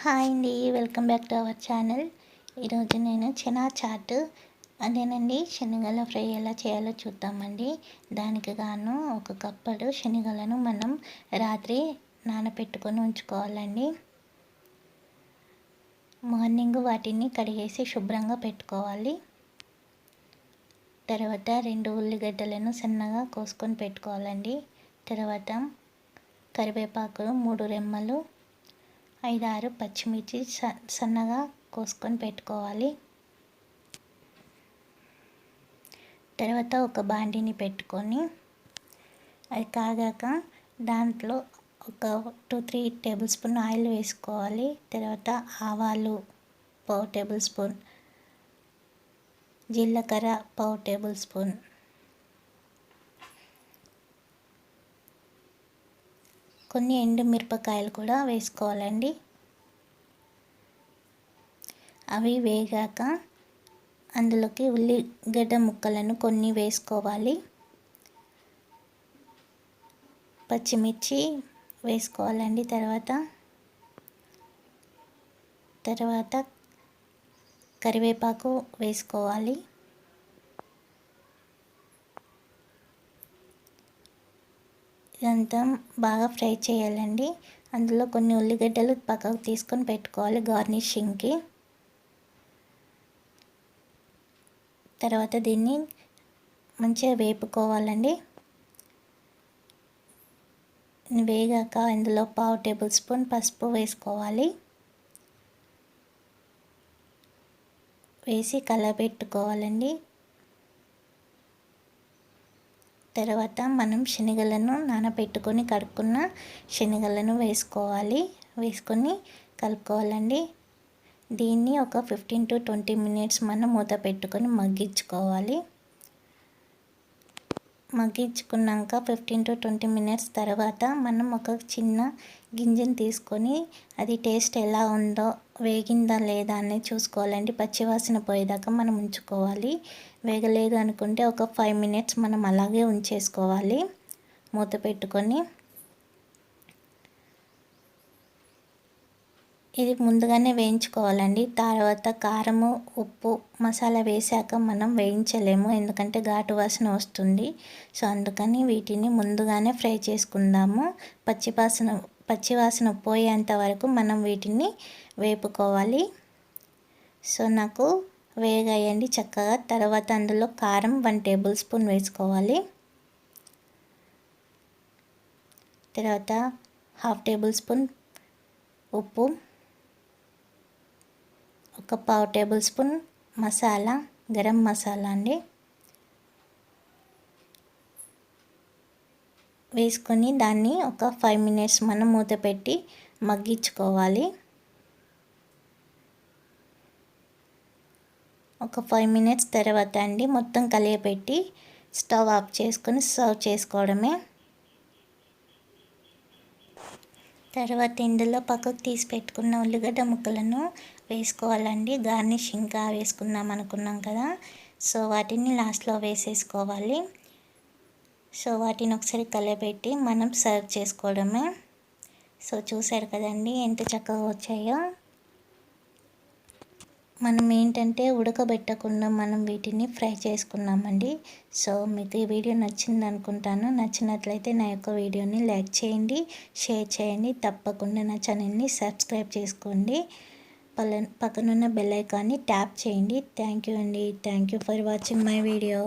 Hi అండి, welcome back to our channel. ఈరోజు నేను చనా చాట్ అదేనండి శనగల ఫ్రై ఎలా చేయాలో చూద్దామండి. దానికి గాను ఒక కప్పడు శనగలను మనం రాత్రి నానబెట్టుకొని ఉంచుకోవాలండి. మార్నింగ్ వాటిని కడిగేసి శుభ్రంగా పెట్టుకోవాలి. తర్వాత 2 ఉల్లిగడ్డలను సన్నగా కోసుకొని పెట్టుకోవాలండి. తర్వాత కరివేపాకు 3 రెమ్మలు, 5-6 పచ్చిమిర్చి సన్నగా కోసుకొని పెట్టుకోవాలి. తర్వాత ఒక బాండిని పెట్టుకొని అది కాగాక దాంట్లో ఒక 2-3 టేబుల్ స్పూన్ ఆయిల్ వేసుకోవాలి. తర్వాత ఆవాలు 1/4 టేబుల్ స్పూన్, జీలకర్ర 1/4 టేబుల్ స్పూన్, కొన్ని ఎండుమిరపకాయలు కూడా వేసుకోవాలండి. అవి వేగాక అందులోకి ఉల్లిగడ్డ ముక్కలను కొన్ని వేసుకోవాలి. పచ్చిమిర్చి వేసుకోవాలండి. తర్వాత కరివేపాకు వేసుకోవాలి. ఇదంతా బాగా ఫ్రై చేయాలండి. అందులో కొన్ని ఉల్లిగడ్డలు పక్కకు తీసుకొని పెట్టుకోవాలి గార్నిషింగ్కి. తర్వాత దీన్ని మంచిగా వేపుకోవాలండి. వేగాక ఇందులో 1/4 టేబుల్ స్పూన్ పసుపు వేసుకోవాలి. వేసి కలబెట్టుకోవాలండి. తర్వాత మనం శనగలను నానబెట్టుకొని కడుక్కున్న శనగలను వేసుకొని కలుపుకోవాలండి. దీన్ని ఒక 15 to 20 మినిట్స్ మనం మూత పెట్టుకొని మగ్గించుకోవాలి. మగ్గించుకున్నాక 15 to 20 మినిట్స్ తర్వాత మనం ఒక చిన్న గింజను తీసుకొని అది టేస్ట్ ఎలా ఉందో, వేగిందా లేదా అనేది చూసుకోవాలండి. పచ్చివాసన పోయేదాకా మనం ఉంచుకోవాలి. వేగలేదు అనుకుంటే ఒక 5 మినిట్స్ మనం అలాగే ఉంచేసుకోవాలి మూత పెట్టుకొని. ఇది ముందుగానే వేయించుకోవాలండి. తర్వాత కారము, ఉప్పు, మసాలా వేసాక మనం వేయించలేము, ఎందుకంటే ఘాటు వాసన వస్తుంది. సో అందుకని వీటిని ముందుగానే ఫ్రై చేసుకుందాము. పచ్చివాసన పోయేంత వరకు మనం వీటిని వేపుకోవాలి. సో నాకు వేగాయండి చక్కగా. తర్వాత అందులో కారం 1 టేబుల్ స్పూన్ వేసుకోవాలి. తర్వాత 1/2 టేబుల్ స్పూన్ ఉప్పు, ఒక 1/4 టేబుల్ స్పూన్ మసాలా, గరం మసాలా అండి వేసుకొని దాన్ని ఒక 5 మినిట్స్ మనం మూత పెట్టి మగ్గించుకోవాలి. ఒక 5 మినిట్స్ తర్వాత అండి మొత్తం కలియపెట్టి స్టవ్ ఆఫ్ చేసుకొని సర్వ్ చేసుకోవడమే. తర్వాత ఇందులో పక్కకు తీసి పెట్టుకున్న ఉల్లిగడ్డ ముక్కలను వేసుకోవాలండి. గార్నిష్ ఇంకా వేసుకుందాం అనుకున్నాం కదా, సో వాటిని లాస్ట్లో వేసేసుకోవాలి. సో వాటిని ఒకసారి కలియపెట్టి మనం సర్వ్ చేసుకోవడమే. సో చూసారు కదండి ఎంత చక్కగా వచ్చాయో. మనం ఏంటంటే ఉడకబెట్టకుండా మనం వీటిని ఫ్రై చేసుకున్నామండి. సో మీకు ఈ వీడియో నచ్చింది అనుకుంటాను. నచ్చినట్లయితే నా యొక్క వీడియోని లైక్ చేయండి, షేర్ చేయండి. తప్పకుండా నా ఛానల్ని సబ్స్క్రైబ్ చేసుకోండి. పక్కనున్న బెల్ ఐకాన్ని ట్యాప్ చేయండి. థ్యాంక్ యూ అండి. Thank you for watching my video.